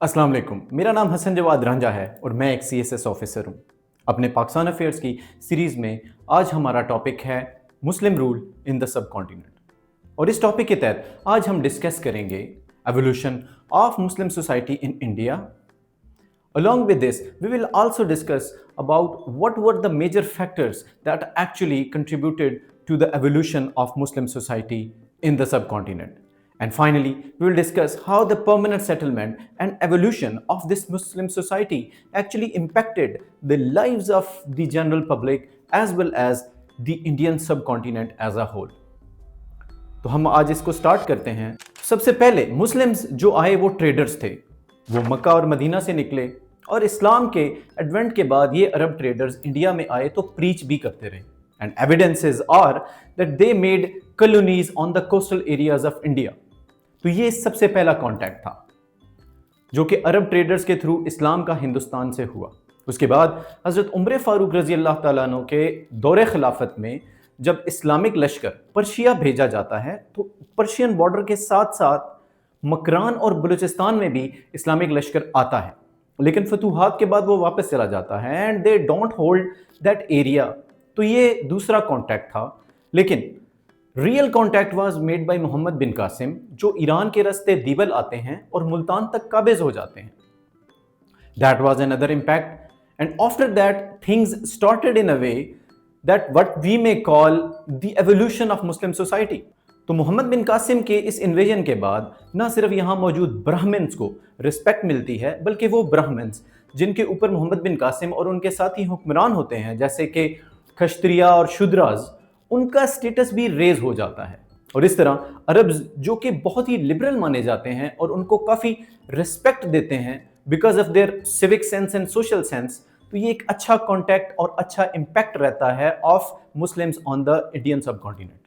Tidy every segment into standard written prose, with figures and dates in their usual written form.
अस्सलाम वालेकुम। मेरा नाम हसन जवाद रांझा है और मैं एक CSS ऑफिसर हूँ। अपने पाकिस्तान अफेयर्स की सीरीज़ में आज हमारा टॉपिक है मुस्लिम rule in the sub continent. और इस टॉपिक के तहत आज हम डिस्कस करेंगे evolution of Muslim society in India. Along with this, we will also discuss about what were the major factors that actually contributed to the evolution of Muslim society in the subcontinent. And finally, we will discuss how the permanent settlement and evolution of this Muslim society actually impacted the lives of the general public as well as the Indian subcontinent as a whole. तो हम आज इसको start करते हैं। सबसे पहले Muslims जो आए वो ट्रेडर्स थे। वो मक्का और मदीना से निकले और इस्लाम के एडवेंट के बाद ये अरब ट्रेडर्स इंडिया में आए तो प्रीच भी करते रहे। And evidences are that they made colonies on the coastal areas of India. तो ये सबसे पहला कॉन्टैक्ट था जो कि अरब ट्रेडर्स के थ्रू इस्लाम का हिंदुस्तान से हुआ। उसके बाद हज़रत उमर फारूक रज़ी अल्लाह ताला अन्हु के दौरे खिलाफत में जब इस्लामिक लश्कर पर्शिया भेजा जाता है तो पर्शियन बॉर्डर के साथ साथ मकरान और बलूचिस्तान में भी इस्लामिक लश्कर आता है, लेकिन फतूहात के बाद वो वापस चला जाता है and they don't hold that area. तो ये दूसरा कॉन्टैक्ट था। लेकिन real contact was made by Mohammad bin Qasim जो ईरान के रास्ते दीवल आते हैं और मुल्तान तक काबिज हो जाते हैं। That was another impact and after that things started in a way that what we may call the evolution of Muslim society. तो मोहम्मद बिन कासिम के इस इन्वेजन के बाद ना सिर्फ यहाँ मौजूद ब्राह्मण्स को रिस्पेक्ट मिलती है, बल्कि वो ब्राह्मण्स जिनके ऊपर मोहम्मद बिन कासिम और उनके साथी हुक्मरान होते हैं जैसे कि खश्तरिया और शुद्राज, उनका स्टेटस भी रेज हो जाता है। और इस तरह अरब्स जो कि बहुत ही लिबरल माने जाते हैं और उनको काफ़ी रिस्पेक्ट देते हैं because of their civic sense and social sense, तो ये एक अच्छा कॉन्टैक्ट और अच्छा इम्पैक्ट रहता है of Muslims on the Indian सब कॉन्टिनेंट।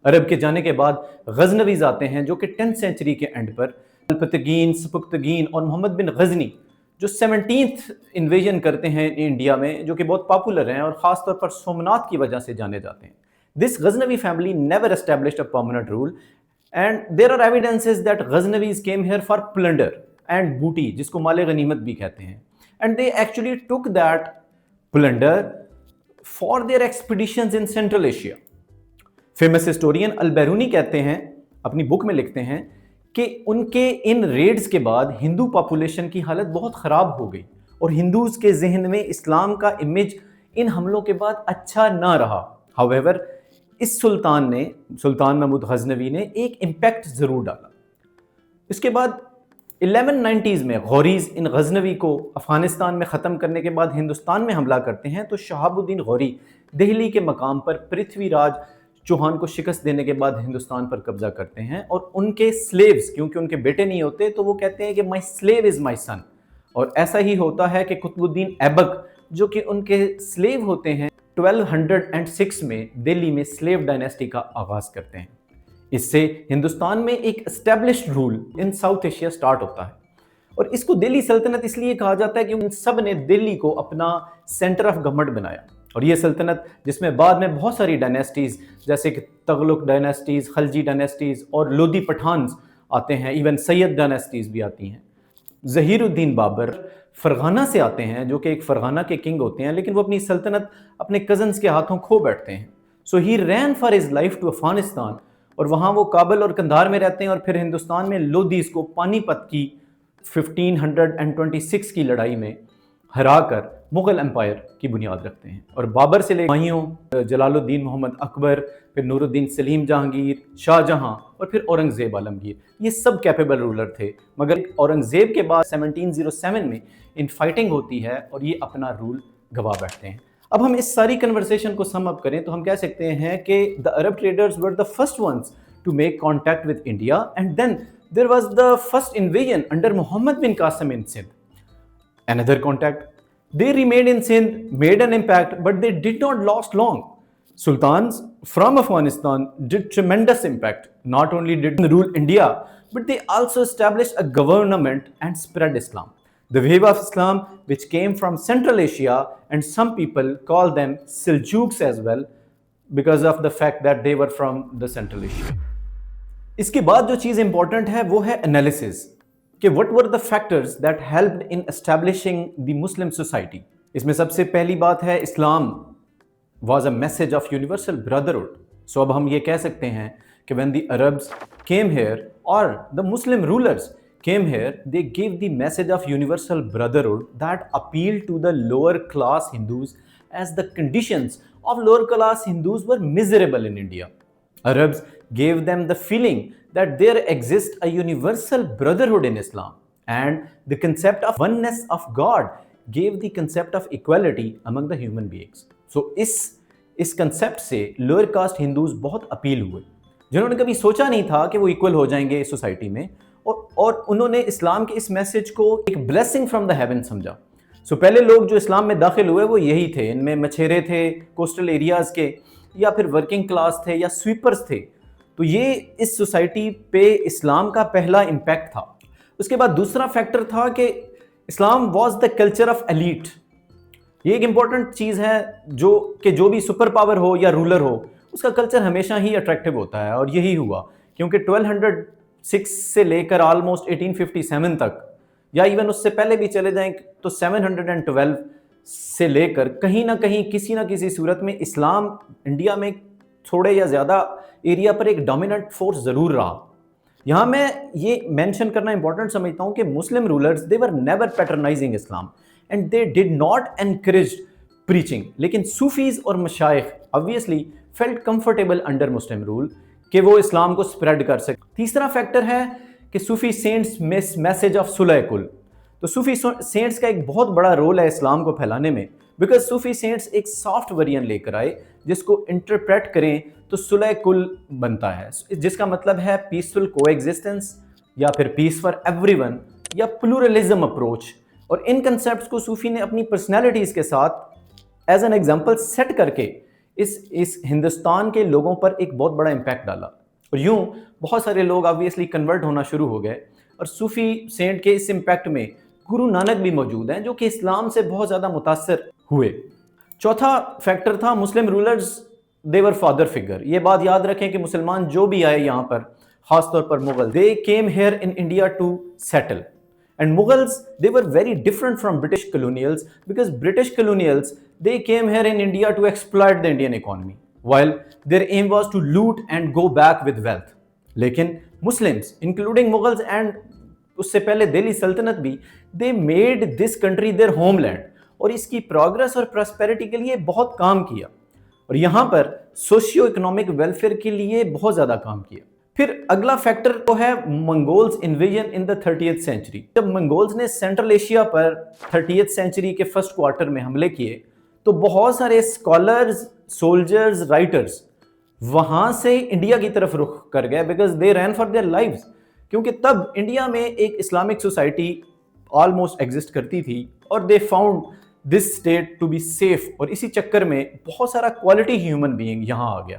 अरब के जाने के बाद गजनवीज आते हैं जो कि 10th सेंचुरी के एंड पर अल्पतगीन, सपुक्तगीन और मोहम्मद बिन गजनी जो 17th इन्वेजन करते हैं इंडिया में, जो कि बहुत पॉपुलर हैं और ख़ास तौर पर सोमनाथ की वजह से जाने जाते हैं। This Ghaznavi family never established a permanent rule and there are evidences that Ghaznavis came here for plunder and booty, जिसको माले गनीमत भी कहते हैं, and they actually took that plunder for their expeditions in Central Asia. Famous historian Al-Biruni कहते हैं, अपनी book में लिखते हैं कि उनके इन रेड्स के बाद हिंदू पॉपुलेशन की हालत बहुत ख़राब हो गई और हिंदूज़ के जहन में इस्लाम का इमेज इन हमलों के बाद अच्छा ना रहा। हाउएवर इस सुल्तान महमूद गजनवी ने एक इम्पैक्ट ज़रूर डाला। इसके बाद 1190s में गौरीज इन गजनवी को अफ़गानिस्तान में ख़त्म करने के बाद हिंदुस्तान में हमला करते हैं। तो शहाबुद्दीन गौरी दिल्ली के मकाम पर पृथ्वीराज चौहान को शिकस्त देने के बाद हिंदुस्तान पर कब्जा करते हैं और उनके स्लेव्स, क्योंकि उनके बेटे नहीं होते, तो वो कहते हैं कि माई स्लेव इज़ माई सन। और ऐसा ही होता है कि कुतुबुद्दीन ऐबक जो कि उनके स्लेव होते हैं 1206 में दिल्ली में स्लेव डायनेस्टी का आगाज़ करते हैं। इससे हिंदुस्तान में एक established rule in south Asia start होता है और इसको दिल्ली सल्तनत इसलिए कहा जाता है कि उन सब ने दिल्ली को अपना सेंटर ऑफ गवर्नमेंट बनाया। और ये सल्तनत जिसमें बाद में बहुत सारी डायनेस्टीज़ जैसे कि तगलुक डायनेस्टीज़, खलजी डायनेस्टीज़ और लोधी पठान्स आते हैं, इवन सैयद डायनेस्टीज़ भी आती हैं। ज़हीरुद्दीन बाबर फ़रगाना से आते हैं जो कि एक फ़रगाना के किंग होते हैं, लेकिन वो अपनी सल्तनत अपने कज़न्स के हाथों खो बैठते हैं। So he ran for his life to Afghanistan और वहाँ वो काबल और कंधार में रहते हैं और फिर हिंदुस्तान में लोधीज़ को पानीपत की 1526 की लड़ाई में हरा कर मुग़ल एम्पायर की बुनियाद रखते हैं। और बाबर से लेकर जलालुद्दीन मोहम्मद अकबर, फिर नूरुद्दीन सलीम जहांगीर, शाहजहां और फिर औरंगज़ेब आलमगीर, ये सब कैपेबल रूलर थे। मगर औरंगज़ेब के बाद 1707 में इन फाइटिंग होती है और ये अपना रूल गवा बैठते हैं। अब हम इस सारी कन्वर्सेशन को सम अप करें तो हम कह सकते हैं कि the Arab traders were the first ones to make contact with India and then there was the first invasion under Mohammad bin Qasim in Sindh. Another contact. They remained in Sindh, made an impact, but they did not last long. Sultans from Afghanistan did tremendous impact. Not only did they rule India, but they also established a government and spread Islam. The wave of Islam, which came from Central Asia, and some people call them Seljuks as well, because of the fact that they were from the Central Asia. इसके बाद जो चीज़ important है वो है analysis کہ what were the factors that helped in establishing the Muslim society. اس میں سب سے پہلی بات ہے اسلام was a message of universal brotherhood. So اب ہم یہ کہہ سکتے ہیں کہ when the Arabs came here or the Muslim rulers came here, they gave the message of universal brotherhood that appealed to the lower class Hindus as the conditions of lower class Hindus were miserable in India. Arabs gave them the feeling that there exists a universal brotherhood in Islam, and the concept of oneness of God gave the concept of equality among the human beings. So اس concept سے lower caste Hindus بہت appeal ہوئے، جنہوں نے کبھی سوچا نہیں تھا کہ وہ ایکول ہو جائیں گے اس سوسائٹی میں، اور انہوں نے اسلام کے اس میسج کو ایک بلیسنگ فرام دا ہیون سمجھا. سو پہلے لوگ جو اسلام میں داخل ہوئے وہ یہی تھے، ان میں مچھیرے تھے کوسٹل ایریاز کے، یا پھر ورکنگ کلاس تھے، یا سویپرز تھے. تو یہ اس سوسائٹی پہ اسلام کا پہلا امپیکٹ تھا. اس کے بعد دوسرا فیکٹر تھا کہ Islam was the culture of elite. یہ ایک امپورٹنٹ چیز ہے جو بھی سپر پاور ہو یا رولر ہو، اس کا کلچر ہمیشہ ہی اٹریکٹیو ہوتا ہے، اور یہی ہوا کیونکہ 1206 سے لے کر آلموسٹ 1857 تک، یا ایون اس سے پہلے بھی چلے جائیں تو 712 سے لے کر کہیں نہ کہیں کسی نہ کسی صورت میں اسلام انڈیا میں تھوڑے یا زیادہ ایریا پر ایک ڈومیننٹ فورس ضرور رہا. یہاں میں یہ مینشن کرنا امپورٹنٹ سمجھتا ہوں کہ مسلم rulers they were never patronizing Islam and they did not encourage preaching. لیکن صوفیز اور مشائخ obviously felt comfortable under Muslim rule کہ وہ اسلام کو spread کر سکے. تیسرا فیکٹر ہے کہ صوفی سینٹس میسج آف صلح کل. تو صوفی سینٹس کا ایک بہت بڑا رول ہے اسلام کو پھیلانے میں، بیکاز صوفی سینٹس ایک سافٹ ورژن لے کر آئے جس کو انٹرپریٹ کریں تو صلح کل بنتا ہے، جس کا مطلب ہے پیسفل کو ایگزسٹنس، یا پھر پیس فار ایوری ون، یا پلورلزم اپروچ. اور ان کنسیپٹس کو صوفی نے اپنی پرسنالٹیز کے ساتھ ایز این ایگزامپل سیٹ کر کے اس ہندوستان کے لوگوں پر ایک بہت بڑا امپیکٹ ڈالا. اور یوں بہت سارے لوگ آبویسلی کنورٹ ہونا شروع ہو گئے، اور صوفی سینٹ کے اس امپیکٹ میں گرو نانک بھی موجود ہیں جو کہ اسلام سے بہت زیادہ متاثر ہوئے. چوتھا فیکٹر تھا مسلم rulers they were father figure. یہ بات یاد رکھیں کہ مسلمان جو بھی آئے یہاں پر، خاص طور پر Mughal, they came here in India to settle. And Mughals, they were very different from British colonials, because British colonials, they came here in India to exploit the Indian economy, while their aim was to loot and go back with wealth. لیکن Muslims, including Mughals and اس سے پہلے دہلی سلطنت بھی، they made this country their homeland, اور اس کی progress اور prosperity کے لیے بہت کام کیا، اور یہاں پر سوشیو اکنامک ویلفیئر کے لیے بہت زیادہ کام کیا. پھر اگلا فیکٹر تو ہے منگولز انویژن ان دا 30th سینچری. جب منگولز نے سینٹرل ایشیا پر 30th سینچری کے فرسٹ کوارٹر میں حملے کیے تو بہت سارے اسکالرز، سولجرز، رائٹرز وہاں سے انڈیا کی طرف رخ کر گئے، because they ran for their lives. کیونکہ تب انڈیا میں ایک اسلامک سوسائٹی آلموسٹ ایگزسٹ کرتی تھی، اور they found this state to be safe. اور اسی چکر میں بہت سارا کوالٹی ہیومن بینگ یہاں آ گیا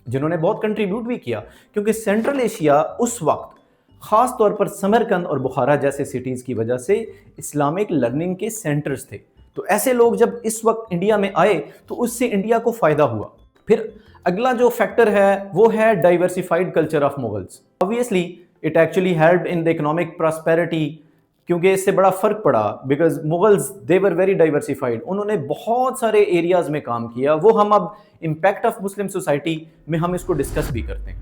جنہوں نے بہت کنٹریبیوٹ بھی کیا، کیونکہ سینٹرل ایشیا اس وقت خاص طور پر سمرقند اور بخارا جیسے سٹیز کی وجہ سے اسلامک لرننگ کے سینٹرز تھے. تو ایسے لوگ جب اس وقت انڈیا میں آئے تو اس سے انڈیا کو فائدہ ہوا. پھر اگلا جو فیکٹر ہے وہ ہے diversified culture of Mughals. obviously it actually helped in the economic prosperity, کیونکہ اس سے بڑا فرق پڑا، because Mughals they were very diversified. انہوں نے بہت سارے ایریاز میں کام کیا. وہ ہم اب امپیکٹ آف مسلم سوسائٹی میں ہم اس کو ڈسکس بھی کرتے ہیں.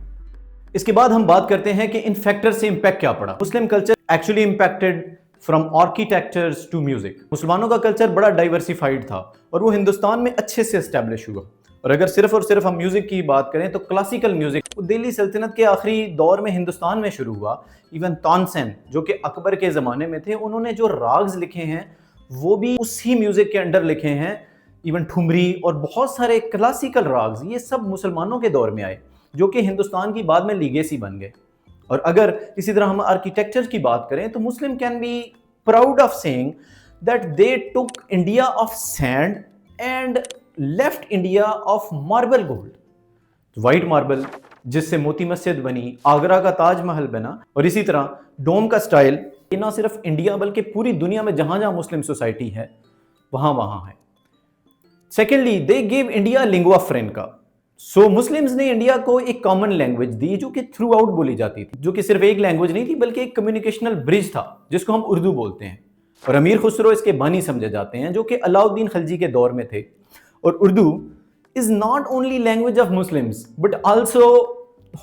اس کے بعد ہم بات کرتے ہیں کہ ان فیکٹر سے امپیکٹ کیا پڑا. Muslim culture actually impacted from architectures to music. مسلمانوں کا کلچر بڑا ڈائیورسیفائڈ تھا اور وہ ہندوستان میں اچھے سے اسٹیبلش ہوا. اور اگر صرف اور صرف ہم میوزک کی بات کریں تو کلاسیکل میوزک دہلی سلطنت کے آخری دور میں ہندوستان میں شروع ہوا. ایون تانسین جو کہ اکبر کے زمانے میں تھے، انہوں نے جو راگز لکھے ہیں وہ بھی اسی میوزک کے انڈر لکھے ہیں. ایون ٹھمری اور بہت سارے کلاسیکل راگز یہ سب مسلمانوں کے دور میں آئے، جو کہ ہندوستان کی بعد میں لیگیسی بن گئے. اور اگر اسی طرح ہم آرکیٹیکچر کی بات کریں تو Muslim can be proud of seeing that they took India of sand and left India of marble gold. White marble جس سے موتی مسجد بنی، آگرہ کا تاج محل بنا، اور اسی طرح ڈوم کا سٹائل یہ نہ صرف انڈیا بلکہ پوری دنیا میں جہاں جہاں مسلم سوسائٹی ہے وہاں ہے. Secondly they gave India lingua franca. So Muslims ने इंडिया को एक कॉमन लैंग्वेज दी जो कि थ्रू आउट बोली जाती थी, जो कि सिर्फ एक लैंग्वेज नहीं थी बल्कि एक कम्युनिकेशनल ब्रिज था जिसको हम उर्दू बोलते हैं। और अमीर खुसरो इसके बानी समझे जाते हैं, जो कि अलाउद्दीन खिलजी के दौर में थे। और Urdu is not only language of Muslims but also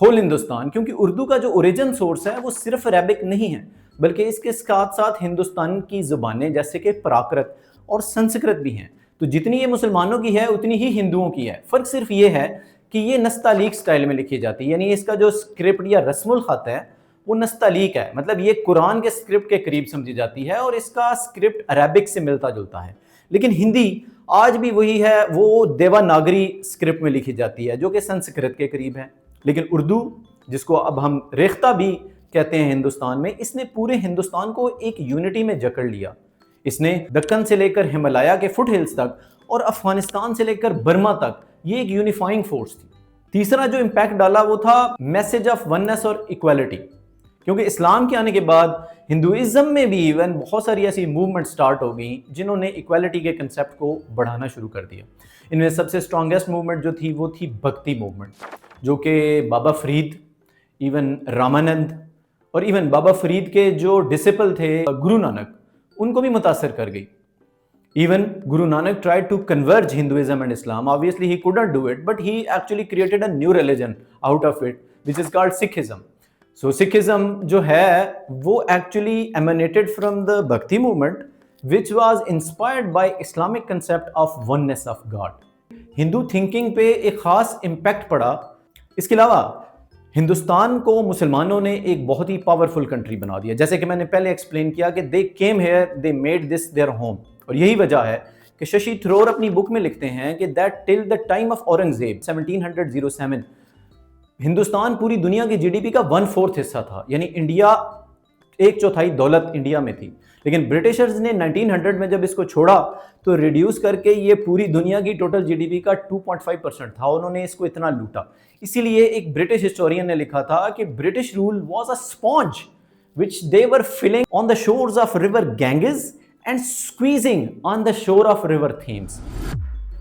whole Hindustan, क्योंकि उर्दू का जो ओरिजिन सोर्स है वो सिर्फ अरेबिक नहीं है बल्कि इसके साथ साथ हिंदुस्तान की जुबानें जैसे कि प्राकृत और संस्कृत भी हैं। तो जितनी ये मुसलमानों की है उतनी ही हिंदुओं की है। फ़र्क सिर्फ ये है कि ये नस्तालीक स्टाइल में लिखी जाती है, यानी इसका जो स्क्रिप्ट या रस्मुल ख़त है वो नस्तालीक है, मतलब ये कुरान के स्क्रिप्ट के करीब समझी जाती है और इसका स्क्रिप्ट अरेबिक से मिलता जुलता है। लेकिन हिंदी आज भी वही है, वो देवनागरी स्क्रिप्ट में लिखी जाती है जो कि संस्कृत के करीब है। लेकिन उर्दू, जिसको अब हम रेख्ता भी कहते हैं हिंदुस्तान में, इसने पूरे हिंदुस्तान को एक यूनिटी में जकड़ लिया। इसने दक्कन से लेकर हिमालय के फुट हिल्स तक और अफगानिस्तान से लेकर बर्मा तक ये एक यूनिफाइंग फोर्स थी। तीसरा जो इम्पैक्ट डाला वो था मैसेज ऑफ वननेस और इक्वालिटी, क्योंकि इस्लाम के आने के बाद हिंदुइज्म में भी इवन बहुत सारी ऐसी मूवमेंट स्टार्ट हो गई जिन्होंने इक्वालिटी के कंसेप्ट को बढ़ाना शुरू कर दिया। इनमें सबसे स्ट्रॉन्गेस्ट मूवमेंट जो थी वो थी भक्ति मूवमेंट, जो कि बाबा फरीद, इवन रामानंद और इवन बाबा फरीद के जो डिसिपल थे गुरु नानक, उनको भी मुतासर कर गई। Even Guru Nanak tried to converge Hinduism and Islam. Obviously, he couldn't do it, but he actually created a new religion out of it, which is called Sikhism. So Sikhism जो है वो actually emanated from the Bhakti movement, which was inspired by Islamic concept of oneness of God. Hindu thinking पे एक खास impact पड़ा। इसके अलावा हिंदुस्तान को मुसलमानों ने एक बहुत ही पावरफुल कंट्री बना दिया। जैसे कि मैंने पहले एक्सप्लेन किया कि they came here, they made this their home. और यही वजह है कि शशि थरूर अपनी बुक में लिखते हैं कि that till the time of Aurangzeb 1707 Hindustan पूरी दुनिया की जीडीपी का 1/4 हिस्सा था, यानी इंडिया 1/4 दौलत इंडिया में थी। लेकिन ब्रिटिशर्स ने 1900 में जब इसको छोड़ा तो रिड्यूस करके ये पूरी दुनिया की टोटल जीडीपी का 2.5% था। उन्होंने इसको इतना लूटा। इसीलिए एक ब्रिटिश हिस्टोरियन ने लिखा था कि British rule was a sponge which they were filling on the shores of river Ganges and squeezing on the shore of river Thames.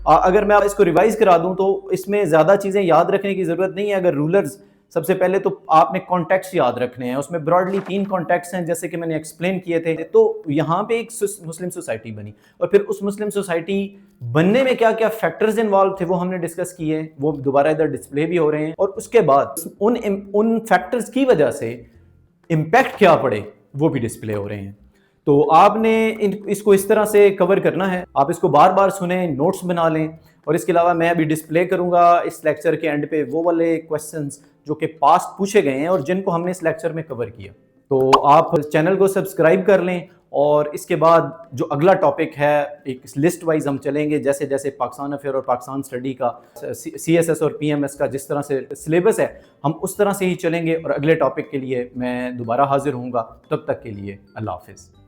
अगर मैं इसको रिवाइज करा दूं तो इसमें ज़्यादा चीज़ें याद रखने की ज़रूरत नहीं है। अगर रूलर्स, सबसे पहले तो आपने कॉन्टेक्स्ट याद रखने हैं। उसमें ब्रॉडली 3 कॉन्टेक्स्ट हैं जैसे कि मैंने एक्सप्लेन किए थे। तो यहाँ पे एक मुस्लिम सोसाइटी बनी और फिर उस मुस्लिम सोसाइटी बनने में क्या क्या फैक्टर्स इन्वॉल्व थे वो हमने डिस्कस किए, वो दोबारा इधर डिस्प्ले भी हो रहे हैं। और उसके बाद उन फैक्टर्स की वजह से इम्पैक्ट क्या पड़े वो भी डिस्प्ले हो रहे हैं। तो आपने इसको इस तरह से कवर करना है, आप इसको बार बार सुने, नोट्स बना लें। और इसके अलावा मैं अभी डिस्प्ले करूंगा इस लेक्चर के एंड पे वो वाले क्वेश्चंस जो कि पास्ट पूछे गए हैं और जिनको हमने इस लेक्चर में कवर किया। तो आप चैनल को सब्सक्राइब कर लें। और इसके बाद जो अगला टॉपिक है, एक लिस्ट वाइज हम चलेंगे, जैसे जैसे पाकिस्तान अफेयर और पाकिस्तान स्टडी का CSS और PMS का जिस तरह से सिलेबस है हम उस तरह से ही चलेंगे। और अगले टॉपिक के लिए मैं दोबारा हाजिर होऊंगा। तब तक के लिए अल्लाह हाफिज़।